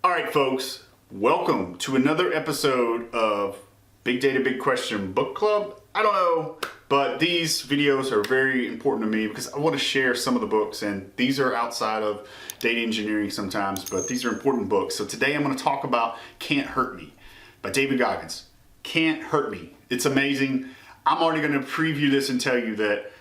All right, folks, welcome to another episode of Big Data, Big Question Book Club. I don't know, but these videos are very important to me because I want to share some of the books, and these are outside of data engineering sometimes, but these are important books. So today I'm going to talk about Can't Hurt Me by David Goggins. Can't Hurt Me. It's amazing. I'm already going to preview this and tell you that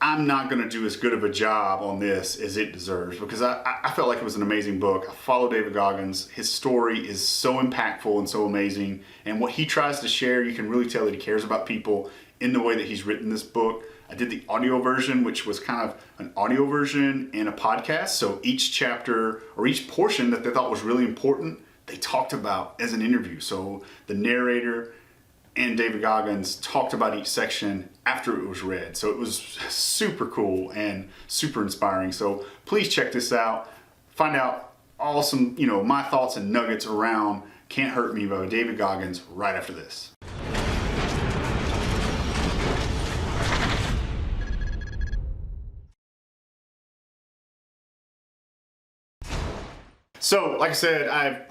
I'm not going to do as good of a job on this as it deserves because I felt like it was an amazing book. I follow David Goggins. His story is so impactful and so amazing. And what he tries to share, you can really tell that he cares about people in the way that he's written this book. I did the audio version, which was kind of an audio version and a podcast. So each chapter or each portion that they thought was really important, they talked about as an interview. So the narrator and David Goggins talked about each section after it was read. So it was super cool and super inspiring. So please check this out. Find out awesome, my thoughts and nuggets around Can't Hurt Me by David Goggins right after this. So, like I said, I've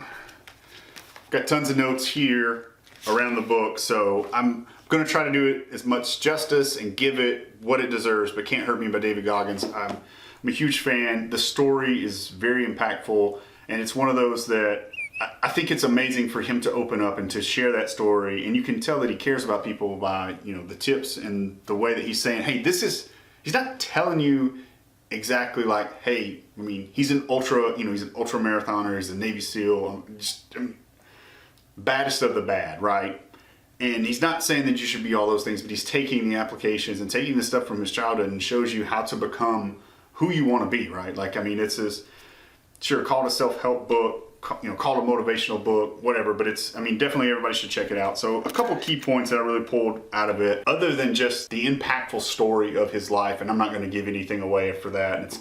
got tons of notes here around the book, so I'm going to try to do it as much justice and give it what it deserves, but Can't Hurt Me by David Goggins. I'm a huge fan. The story is very impactful, and it's one of those that I think it's amazing for him to open up and to share that story, and you can tell that he cares about people by, the tips and the way that he's saying, hey, he's not telling you exactly like, hey, he's an ultra marathoner, he's a Navy SEAL, baddest of the bad, right? And he's not saying that you should be all those things, but he's taking the applications and taking the stuff from his childhood and shows you how to become who you want to be, right? It's this, sure, called a self-help book, called a motivational book, whatever, but it's, definitely everybody should check it out. So a couple key points that I really pulled out of it, other than just the impactful story of his life, and I'm not going to give anything away for that. It's,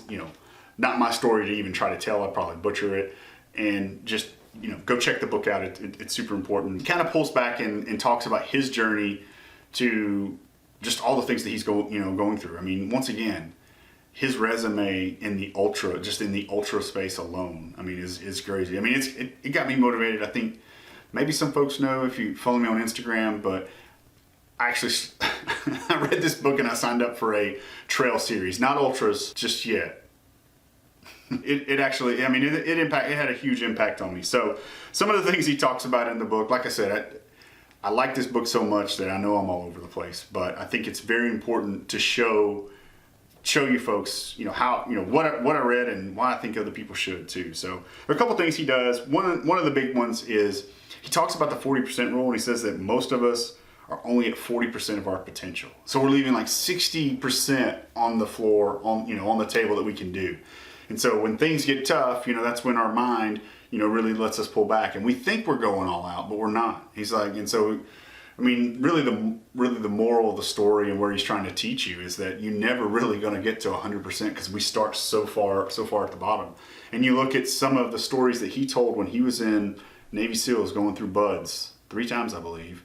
not my story to even try to tell. I'd probably butcher it, and just, go check the book out. It's super important. He kind of pulls back and talks about his journey to just all the things that he's going through. Once again, his resume in the ultra space alone, is crazy. It got me motivated. I think maybe some folks know if you follow me on Instagram, but I actually, I read this book and I signed up for a trail series, not ultras just yet. It actually, it had a huge impact on me. So some of the things he talks about in the book, like I said, I like this book so much that I know I'm all over the place, but I think it's very important to show you folks, how, what I read and why I think other people should too. So there are a couple things he does. One of the big ones is he talks about the 40% rule, and he says that most of us are only at 40% of our potential. So we're leaving like 60% on the floor, on the table that we can do. And so when things get tough, that's when our mind, really lets us pull back, and we think we're going all out, but we're not. He's like, and so, really the moral of the story and where he's trying to teach you is that you're never really going to get to 100% because we start so far at the bottom. And you look at some of the stories that he told when he was in Navy SEALs going through BUDS 3 times, I believe.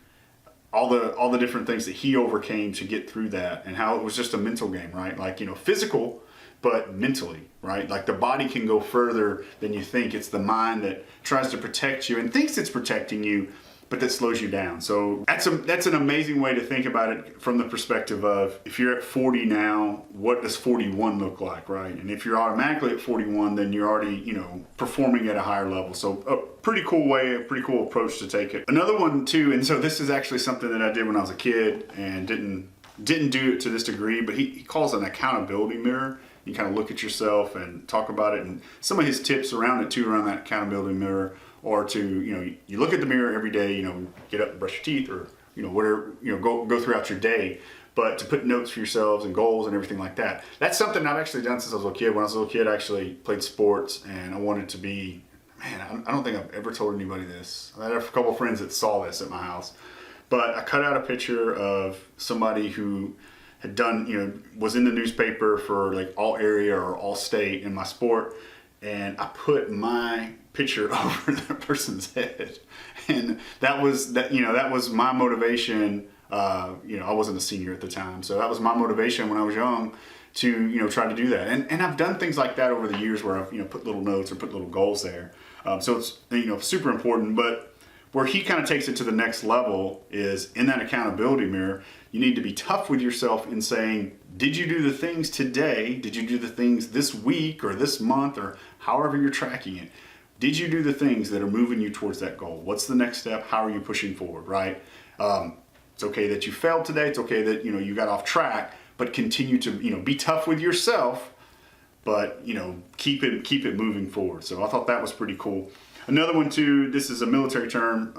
All the different things that he overcame to get through that, and how it was just a mental game, right? Physical, but mentally, right? Like the body can go further than you think. It's the mind that tries to protect you and thinks it's protecting you, but that slows you down. So that's an amazing way to think about it from the perspective of, if you're at 40 now, what does 41 look like, right? And if you're automatically at 41, then you're already, performing at a higher level. So a pretty cool approach to take it. Another one too, and so this is actually something that I did when I was a kid and didn't do it to this degree, but he calls it an accountability mirror. You kind of look at yourself and talk about it, and some of his tips around it too, around that accountability mirror, or to, you look at the mirror every day, get up and brush your teeth, or, whatever, go throughout your day, but to put notes for yourselves and goals and everything like that. That's something I've actually done since I was a little kid. When I was a little kid, I actually played sports, and I wanted to be, I don't think I've ever told anybody this. I had a couple of friends that saw this at my house, but I cut out a picture of somebody who had done, was in the newspaper for like all area or all state in my sport, and I put my picture over that person's head, and that was my motivation. I wasn't a senior at the time, so that was my motivation when I was young, to, try to do that. And I've done things like that over the years where I've, put little notes or put little goals there. So it's, super important. But where he kind of takes it to the next level is in that accountability mirror, you need to be tough with yourself in saying, did you do the things today? Did you do the things this week or this month or however you're tracking it? Did you do the things that are moving you towards that goal? What's the next step? How are you pushing forward, right? It's okay that you failed today. It's okay that, you got off track, but continue to, be tough with yourself, but, keep it moving forward. So I thought that was pretty cool. Another one too, this is a military term.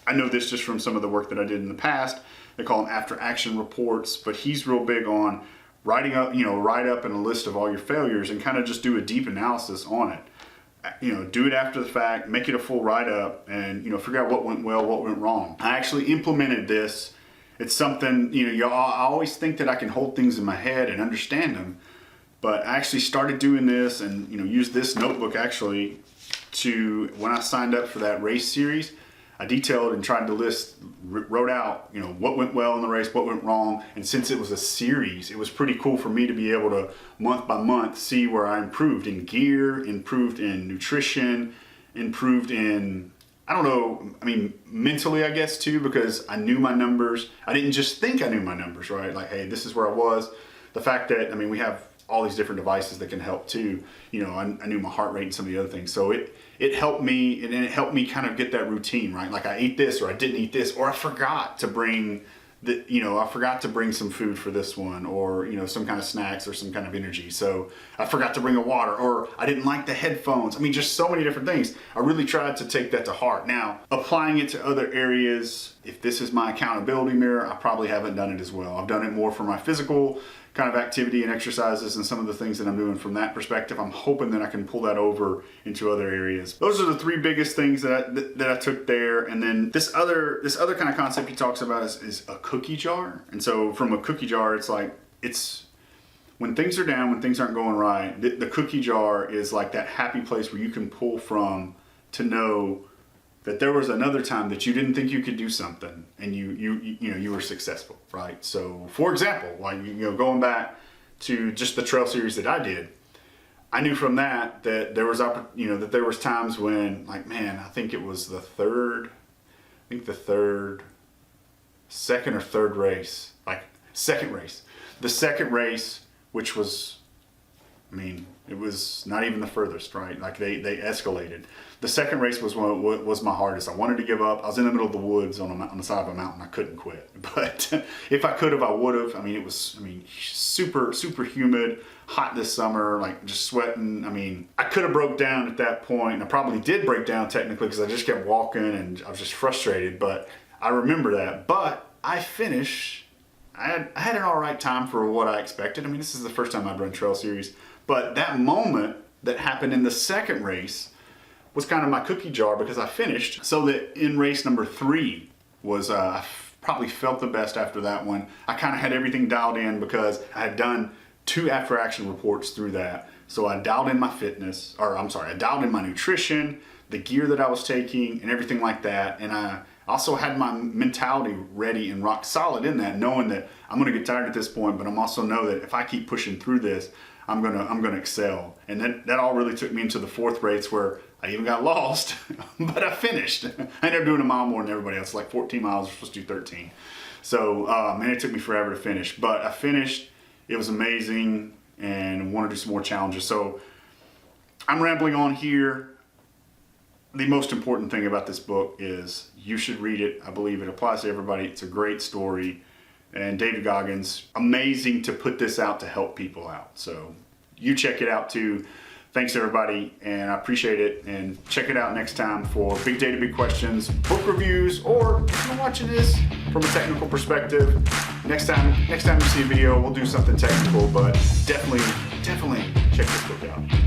I know this just from some of the work that I did in the past. They call them after action reports, but he's real big on write up in a list of all your failures and kind of just do a deep analysis on it. Do it after the fact, make it a full write-up, and, figure out what went well, what went wrong. I actually implemented this. It's something, I always think that I can hold things in my head and understand them, but I actually started doing this and, used this notebook actually to, when I signed up for that race series, I detailed and tried to wrote out, what went well in the race, what went wrong. And since it was a series, it was pretty cool for me to be able to month by month see where I improved in gear, improved in nutrition, improved in, mentally, I guess too, because I knew my numbers. I didn't just think I knew my numbers, right? Like, hey, this is where I was. The fact that, we have all these different devices that can help too. I knew my heart rate and some of the other things. So it helped me, and it helped me kind of get that routine, right? Like I ate this, or I didn't eat this, or I forgot to bring some food for this one, or, some kind of snacks or some kind of energy. So I forgot to bring a water, or I didn't like the headphones. Just so many different things. I really tried to take that to heart. Now, applying it to other areas, if this is my accountability mirror, I probably haven't done it as well. I've done it more for my physical kind of activity and exercises and some of the things that I'm doing from that perspective. I'm hoping that I can pull that over into other areas. Those are the three biggest things that I took there. And then this other kind of concept he talks about is a cookie jar. And so from a cookie jar, it's when things are down, when things aren't going right, the cookie jar is like that happy place where you can pull from to know that there was another time that you didn't think you could do something and you were successful, right? So for example, like, going back to just the trail series that I did, I knew from that there was, that there was times when, like, man, I think it was the second or third race, the second race, which was, it was not even the furthest, right? Like they escalated. The second race was my hardest. I wanted to give up. I was in the middle of the woods on the side of a mountain. I couldn't quit. But if I could have, I would have. It was, super, super humid, hot this summer, like just sweating. I could have broke down at that point. And I probably did break down technically because I just kept walking and I was just frustrated. But I remember that. But I finished. I had an all right time for what I expected. This is the first time I've run trail series. But that moment that happened in the second race was kind of my cookie jar because I finished. So that in race number 3 was, I probably felt the best after that one. I kind of had everything dialed in because I had done 2 after action reports through that. So I dialed in my I dialed in my nutrition, the gear that I was taking and everything like that. And I also had my mentality ready and rock solid in that, knowing that I'm going to get tired at this point, but I'm also know that if I keep pushing through this, I'm gonna excel. And that all really took me into the 4th race where I even got lost, but I finished. I ended up doing a mile more than everybody else, like 14 miles, I was supposed to do 13. So, and it took me forever to finish, but I finished. It was amazing, and I want to do some more challenges. So I'm rambling on here. The most important thing about this book is you should read it. I believe it applies to everybody. It's a great story. And David Goggins, amazing to put this out to help people out. So you check it out too. Thanks everybody, and I appreciate it. And check it out next time for Big Data, Big Questions, book reviews, or if you're watching this from a technical perspective, next time you see a video, we'll do something technical, but definitely check this book out.